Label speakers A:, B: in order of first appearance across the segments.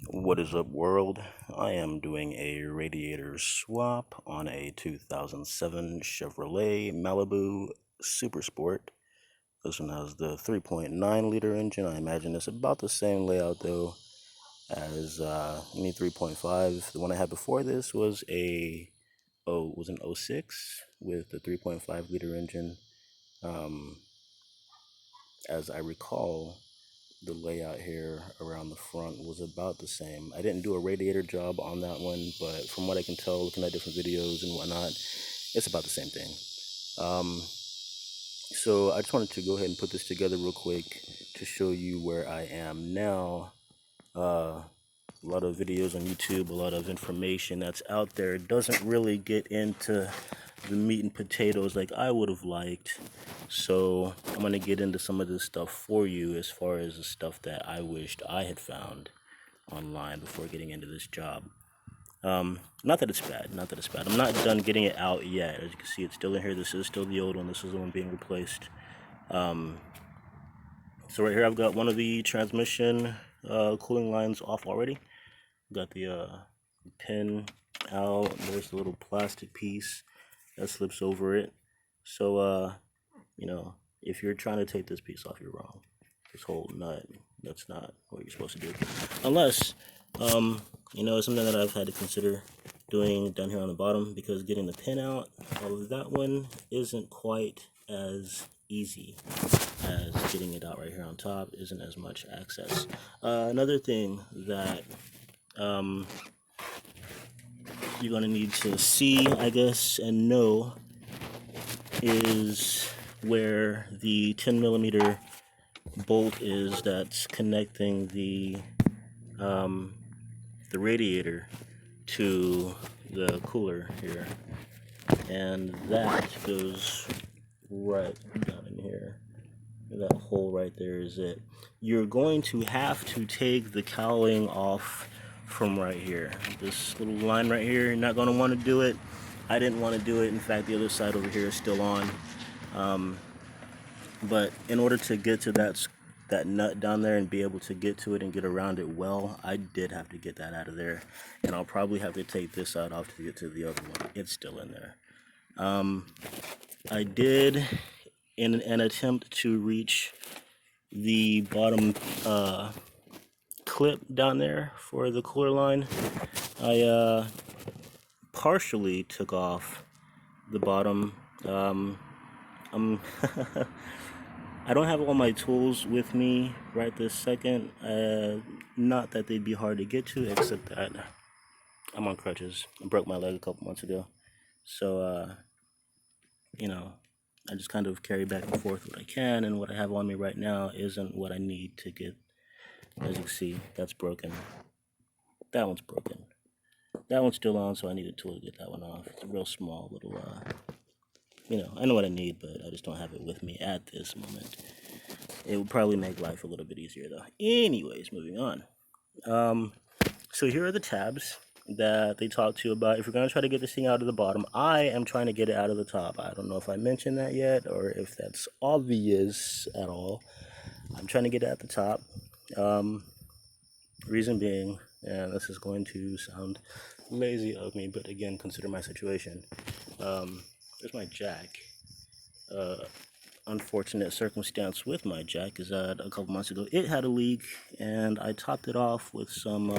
A: What is up, world? I am doing a radiator swap on a 2007 Chevrolet Malibu Super Sport. This one has the 3.9 liter engine. I imagine it's about the same layout though as any 3.5. The one I had before this was an '06 with the 3.5 liter engine. As I recall, the layout here around the front was about the same. I didn't do a radiator job on that one, but from what I can tell, looking at different videos and whatnot, it's about the same thing. So I just wanted to go ahead and put this together real quick to show you where I am now. A lot of videos on YouTube, a lot of information that's out there doesn't really get into the meat and potatoes like I would have liked. So I'm going to get into some of this stuff for you as far as the stuff that I wished I had found online before getting into this job. Not that it's bad, I'm not done getting it out yet. As you can see, it's still in here. This is still the old one. This is the one being replaced. So right here I've got one of the transmission cooling lines off already. Got the pin out. There's the little plastic piece that slips over it. So if you're trying to take this piece off, you're wrong. This whole nut, that's not what you're supposed to do. Unless it's something that I've had to consider doing down here on the bottom, because getting the pin out of that one isn't quite as easy as getting it out right here on top. Isn't as much access. Another thing that you're going to need to see, I guess, and know is where the 10 millimeter bolt is that's connecting the radiator to the cooler here, and that goes right down in here. That hole right there is it. You're going to have to take the cowling off from right here. This little line right here, you're not going to want to do it. I didn't want to do it. In fact, the other side over here is still on. But in order to get to that nut down there and be able to get to it and get around it well, I did have to get that out of there. And I'll probably have to take this side off to get to the other one. It's still in there. I did, in an attempt to reach the bottom clip down there for the cooler line, I partially took off the bottom. I don't have all my tools with me right this second. Not that they'd be hard to get to, except that I'm on crutches. I broke my leg a couple months ago. So, I just kind of carry back and forth what I can, and what I have on me right now isn't what I need to get. As you can see, that's broken. That one's broken. That one's still on, so I need a tool to get that one off. It's a real small little, I know what I need, but I just don't have it with me at this moment. It would probably make life a little bit easier, though. Anyways, moving on. So here are the tabs that they talk to you about if you're going to try to get this thing out of the bottom. I am trying to get it out of the top. I don't know if I mentioned that yet or if that's obvious at all. I'm trying to get it at the top. Reason being, and this is going to sound lazy of me, but again, consider my situation. There's my jack. Unfortunate circumstance with my jack is that a couple months ago it had a leak, and I topped it off with some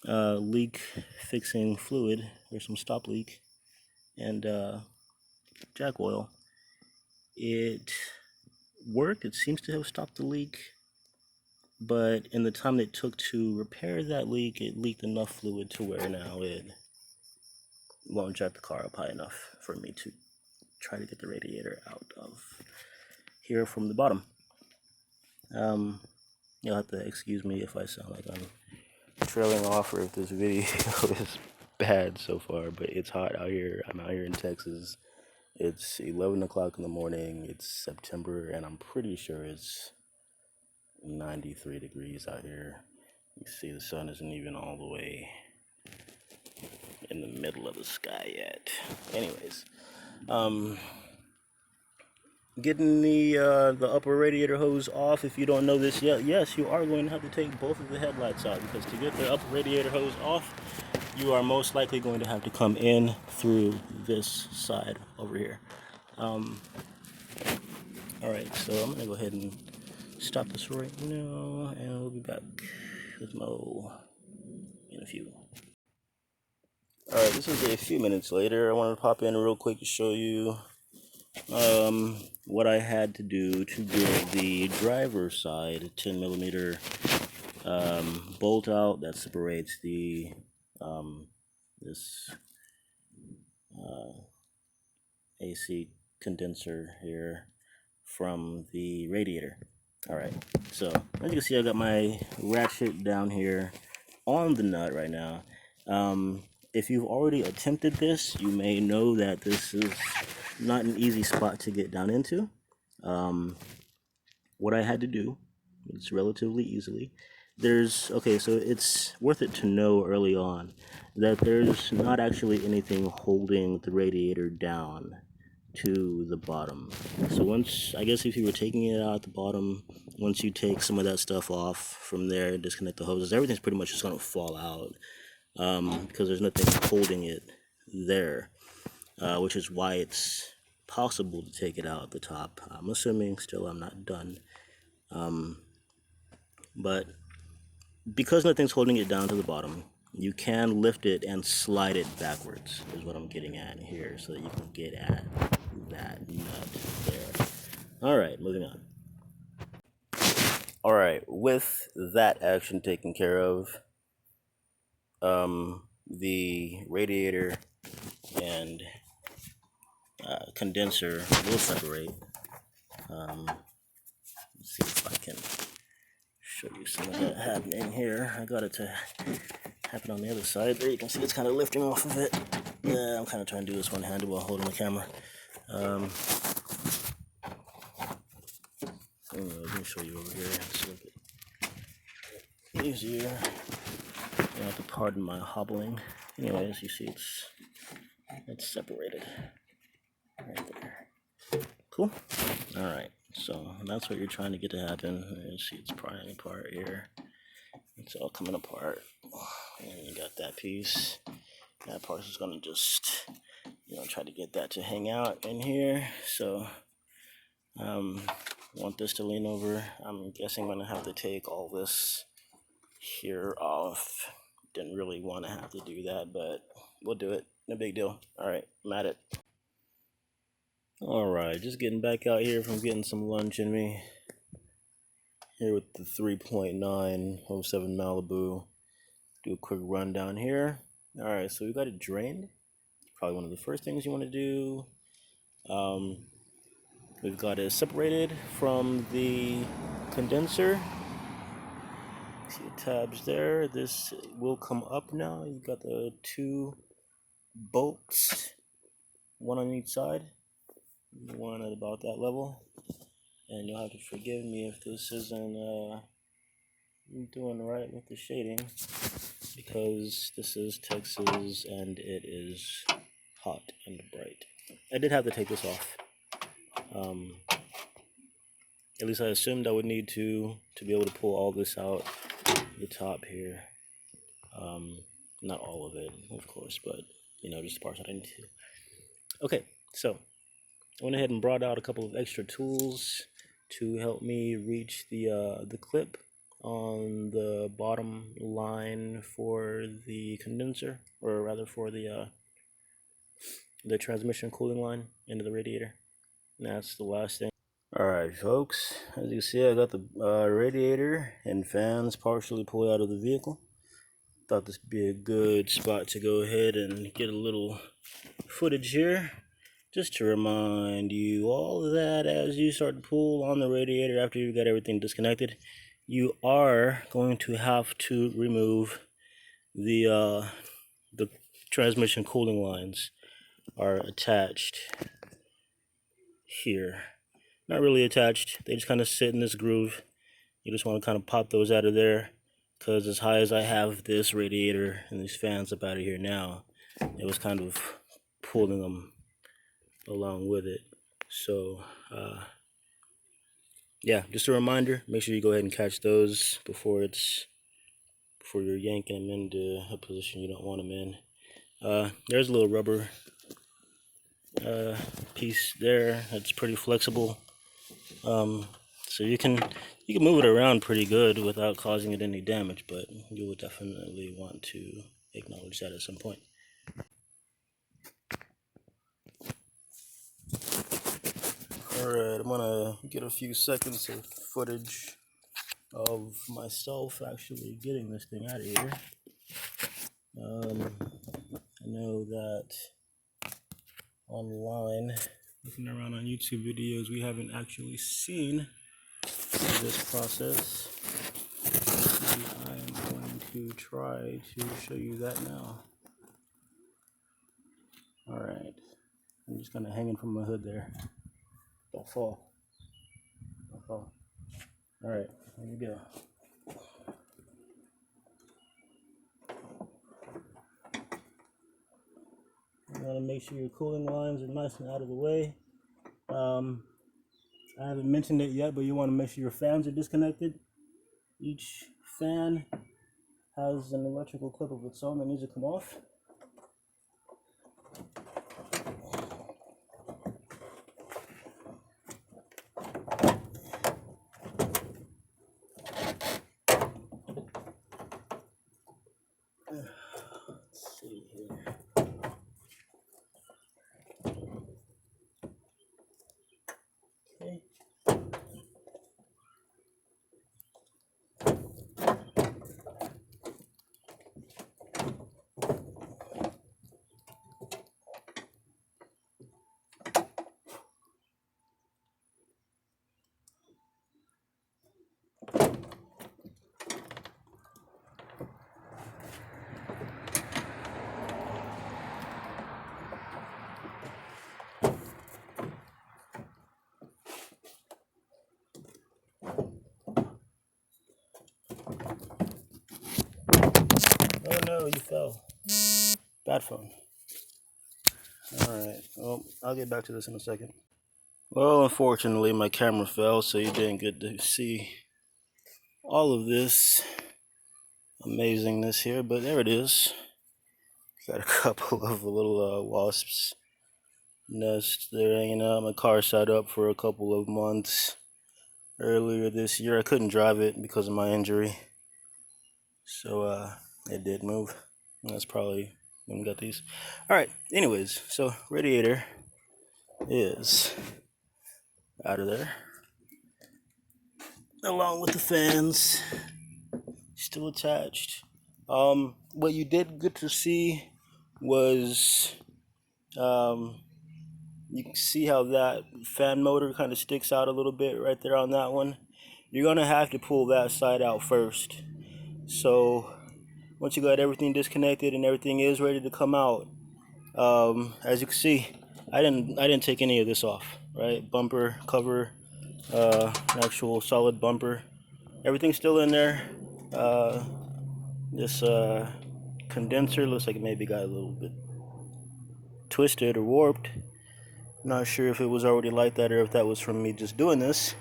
A: leak fixing fluid, or some stop leak, and jack oil. It worked. It seems to have stopped the leak, but in the time it took to repair that leak, it leaked enough fluid to where now it won't jack the car up high enough for me to try to get the radiator out of here from the bottom. You'll have to excuse me if I sound like I'm trailing off, or if this video is bad so far, but it's hot out here. I'm out here in Texas. It's 11 o'clock in the morning. It's September, and I'm pretty sure it's 93 degrees out here. You see, the sun isn't even all the way in the middle of the sky yet. Anyways, getting the upper radiator hose off. If you don't know this yet, yes, you are going to have to take both of the headlights out, because to get the upper radiator hose off, you are most likely going to have to come in through this side over here. Alright, so I'm going to go ahead and stop this right now, and we'll be back with Mo in a few. Alright, this is a few minutes later. I wanted to pop in real quick to show you what I had to do to get the driver's side 10 millimeter bolt out that separates the this AC condenser here from the radiator. Alright, so as you can see, I got my ratchet down here on the nut right now. If you've already attempted this, you may know that this is not an easy spot to get down into. What I had to do, it's relatively easily. Okay, so it's worth it to know early on that there's not actually anything holding the radiator down to the bottom. So once, I guess if you were taking it out at the bottom, once you take some of that stuff off from there, disconnect the hoses, everything's pretty much just going to fall out, because there's nothing holding it there, which is why it's possible to take it out at the top. I'm assuming still I'm not done. But because nothing's holding it down to the bottom, you can lift it and slide it backwards, is what I'm getting at here, so that you can get at that nut there. Alright, moving on. Alright, with that action taken care of, the radiator and condenser will separate. Let's see if I can show you some of that happening here. I got it to happen on the other side. There you can see it's kind of lifting off of it. Yeah, I'm kind of trying to do this one-handed while holding the camera. Let me show you over here. It's a little bit easier. You have to pardon my hobbling. Anyways, you see it's separated right there. Cool. All right. So that's what you're trying to get to happen. You see it's prying apart here. It's all coming apart. And you got that piece. That part is going to just, try to get that to hang out in here. So, want this to lean over. I'm guessing I'm going to have to take all this here off. Didn't really want to have to do that, but we'll do it. No big deal. All right, I'm at it. All right, just getting back out here from getting some lunch in me. Here with the 3.907 Malibu. Do a quick run down here. All right, so we got it drained. Probably one of the first things you want to do. We've got it separated from the condenser. See the tabs there. This will come up now. You've got the two bolts, one on each side, one at about that level. And you'll have to forgive me if this isn't doing right with the shading, because this is Texas and it is hot and bright. I did have to take this off. At least I assumed I would need to be able to pull all this out the top here. Not all of it, of course, but just the parts that I need to. Okay, so I went ahead and brought out a couple of extra tools to help me reach the clip on the bottom line for the condenser, or rather for the transmission cooling line into the radiator. And that's the last thing. Alright folks, as you see, I got the radiator and fans partially pulled out of the vehicle. Thought this would be a good spot to go ahead and get a little footage here, just to remind you all that as you start to pull on the radiator after you've got everything disconnected, you are going to have to remove the transmission cooling lines are attached here. Not really attached, they just kind of sit in this groove. You just want to kind of pop those out of there, because as high as I have this radiator and these fans up out of here now, it was kind of pulling them along with it. So yeah, just a reminder, make sure you go ahead and catch those before you're yanking them into a position you don't want them in. There's a little rubber piece there that's pretty flexible, so you can move it around pretty good without causing it any damage, but you would definitely want to acknowledge that at some point. Alright, I'm gonna get a few seconds of footage of myself actually getting this thing out of here. I know that online, looking around on YouTube videos, we haven't actually seen this process. And I am going to try to show you that now. Alright, I'm just kind of hanging from my hood there. Don't fall. Don't fall. Alright, here we go. You want to make sure your cooling lines are nice and out of the way. I haven't mentioned it yet, but you want to make sure your fans are disconnected. Each fan has an electrical clip of its own that needs to come off. Let's see here. Okay. Oh no, you fell. Bad phone. Alright, well, I'll get back to this in a second. Well, unfortunately, my camera fell, so you didn't get to see all of this amazingness here, but there it is. Got a couple of little wasps nests there hanging out. My car sat up for a couple of months earlier this year. I couldn't drive it because of my injury, so it did move. That's probably when we got these. Alright, anyways, so Radiator is out of there, along with the fans still attached. What you did get to see was you can see how that fan motor kind of sticks out a little bit right there on that one. You're gonna have to pull that side out first. So once you got everything disconnected and everything is ready to come out, as you can see, I didn't take any of this off. Right, bumper cover, actual solid bumper, everything's still in there. This condenser looks like it maybe got a little bit twisted or warped. Not sure if it was already like that or if that was from me just doing this,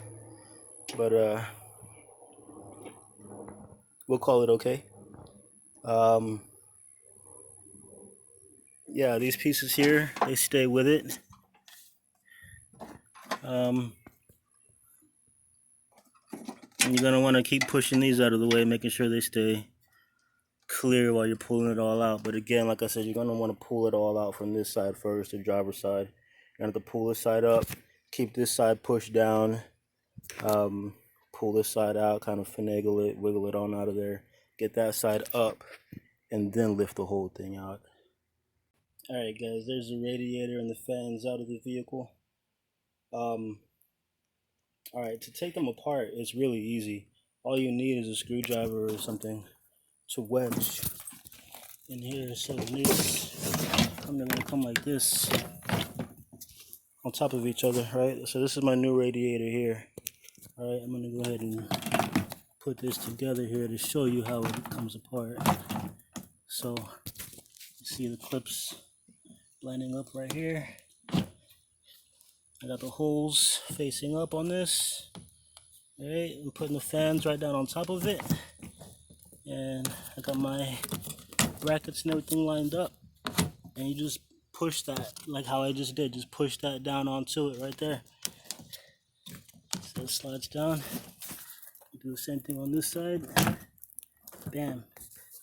A: but we'll call it okay. Yeah, these pieces here, they stay with it. You're gonna want to keep pushing these out of the way, making sure they stay clear while you're pulling it all out. But again, like I said, you're gonna want to pull it all out from this side first, the driver's side. You're gonna have to pull this side up, keep this side pushed down, pull this side out, kind of finagle it, wiggle it on out of there, get that side up, and then lift the whole thing out. Alright guys, there's the radiator and the fans out of the vehicle. Alright, to take them apart, it's really easy. All you need is a screwdriver or something to wedge in here. So these, I'm gonna come like this on top of each other, right? So this is my new radiator here. Alright, I'm gonna go ahead and put this together here to show you how it comes apart. So you see the clips lining up right here. I got the holes facing up on this. Alright, I'm putting the fans right down on top of it. And I got my brackets and everything lined up. And you just push that, like how I just did. Just push that down onto it right there. So it slides down. Do the same thing on this side. Bam.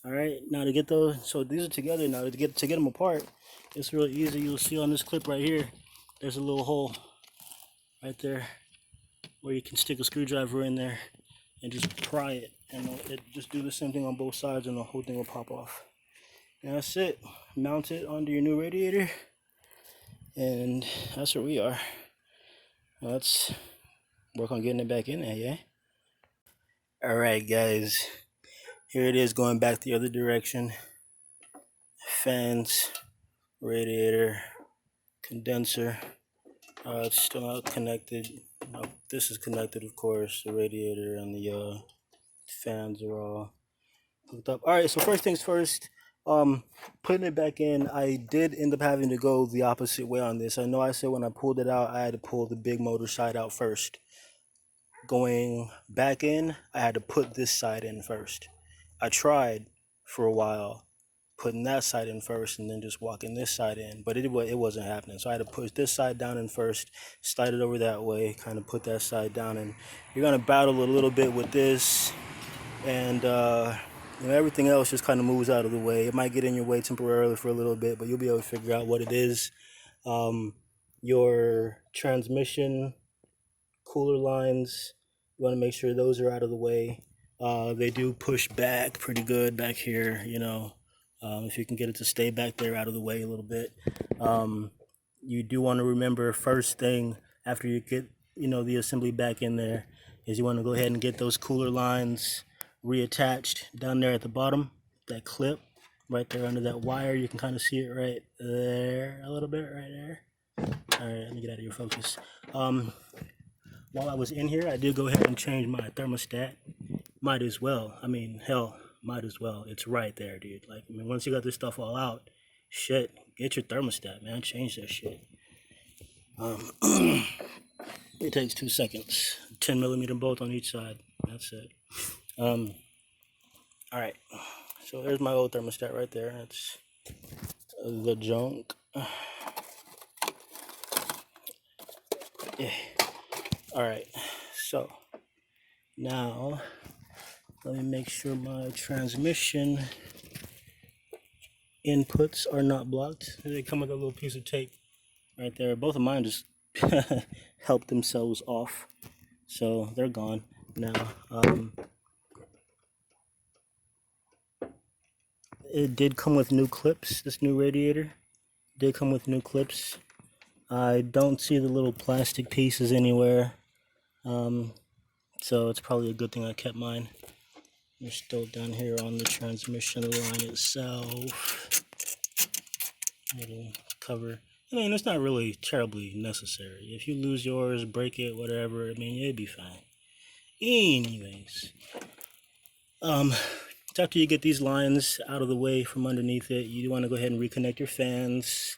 A: Alright, now to get those, so these are together now. To get them apart, it's real easy. You'll see on this clip right here, there's a little hole right there where you can stick a screwdriver in there and just pry it. And just do the same thing on both sides and the whole thing will pop off. And that's it. Mount it onto your new radiator. And that's where we are. Now let's work on getting it back in there, yeah? Alright guys, here it is going back the other direction. Fans, radiator, condenser. It's still not connected. This is connected, of course. The radiator and the fans are all hooked up. Alright, so first things first, putting it back in, I did end up having to go the opposite way on this. I know I said when I pulled it out, I had to pull the big motor side out first. Going back in, I had to put this side in first. I tried for a while putting that side in first and then just walking this side in, but it wasn't happening. So I had to push this side down in first, slide it over that way, kind of put that side down, and you're gonna battle a little bit with this, and you know, everything else just kind of moves out of the way. It might get in your way temporarily for a little bit, but you'll be able to figure out what it is. Your transmission cooler lines, you want to make sure those are out of the way. They do push back pretty good back here, you know. If you can get it to stay back there out of the way a little bit. You do want to remember, first thing after you get, you know, the assembly back in there, is you want to go ahead and get those cooler lines reattached down there at the bottom. That clip right there under that wire, you can kind of see it right there a little bit right there. All right, let me get out of your focus. While I was in here, I did go ahead and change my thermostat. Might as well. I mean, hell, might as well. It's right there, dude. Like, I mean, once you got this stuff all out, shit, get your thermostat, man. Change that shit. It takes 2 seconds. 10mm bolt on each side. That's it. All right. So there's my old thermostat right there. That's the junk. Yeah. All right. So now let me make sure my transmission inputs are not blocked. They come with a little piece of tape right there. Both of mine just helped themselves off, so they're gone now. It did come with new clips. This new radiator did come with new clips. I don't see the little plastic pieces anywhere, so it's probably a good thing I kept mine. They're still down here on the transmission line itself. Little cover. I mean, it's not really terribly necessary. If you lose yours, break it, whatever, I mean, it'd be fine. Anyways, after you get these lines out of the way from underneath it, you want to go ahead and reconnect your fans.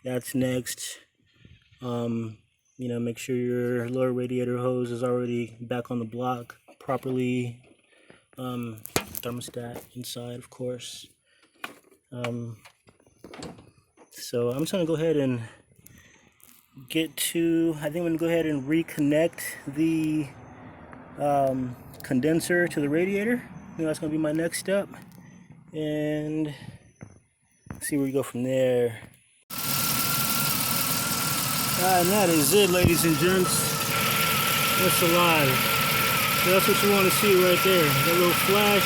A: That's next. You know, make sure your lower radiator hose is already back on the block properly. Thermostat inside, of course. So I'm just gonna go ahead and get to, I think I'm gonna go ahead and reconnect the condenser to the radiator. I think that's gonna be my next step, and see where we go from there. And that is it, ladies and gents. It's alive. So that's what you want to see right there. That little flash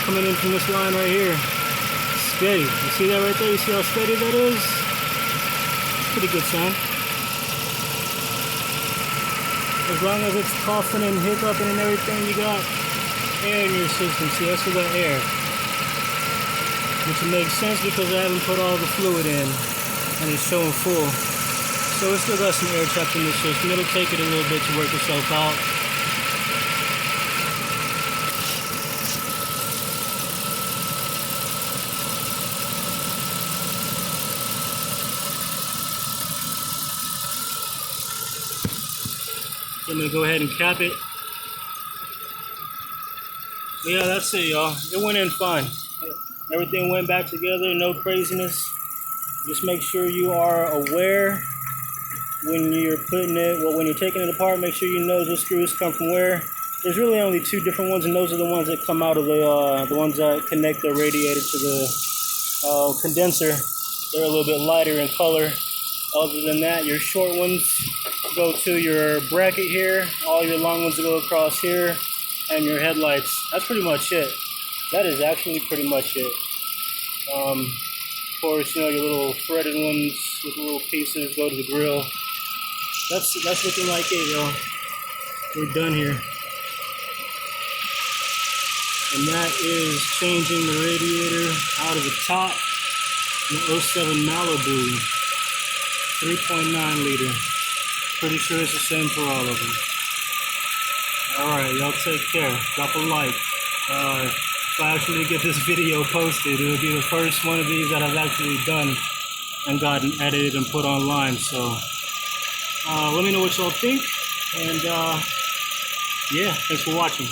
A: coming in from this line right here. Steady. You see that right there? You see how steady that is? Pretty good sign. As long as it's coughing and hiccuping and everything, you got air in your system. See, I still got air. Which makes sense because I haven't put all the fluid in and it's showing full. So it's still got some air trapped in the system. It'll take it a little bit to work itself out. I'm gonna go ahead and cap it. But yeah, that's it, y'all. It went in fine. Everything went back together, no craziness. Just make sure you are aware when you're putting it, well, when you're taking it apart, make sure you know those screws come from where. There's really only two different ones, and those are the ones that come out of the ones that connect the radiator to the condenser. They're a little bit lighter in color. Other than that, your short ones go to your bracket here. All your long ones go across here, and your headlights. That's pretty much it. That is actually pretty much it. Of course, you know, your little threaded ones with little pieces go to the grill. That's looking like it, y'all. We're done here. And that is changing the radiator out of the top. The 07 Malibu 3.9 liter. Pretty sure it's the same for all of them. Alright, y'all take care. Drop a like. If I actually get this video posted, it'll be the first one of these that I've actually done and gotten edited and put online. So let me know what y'all think. And yeah, thanks for watching.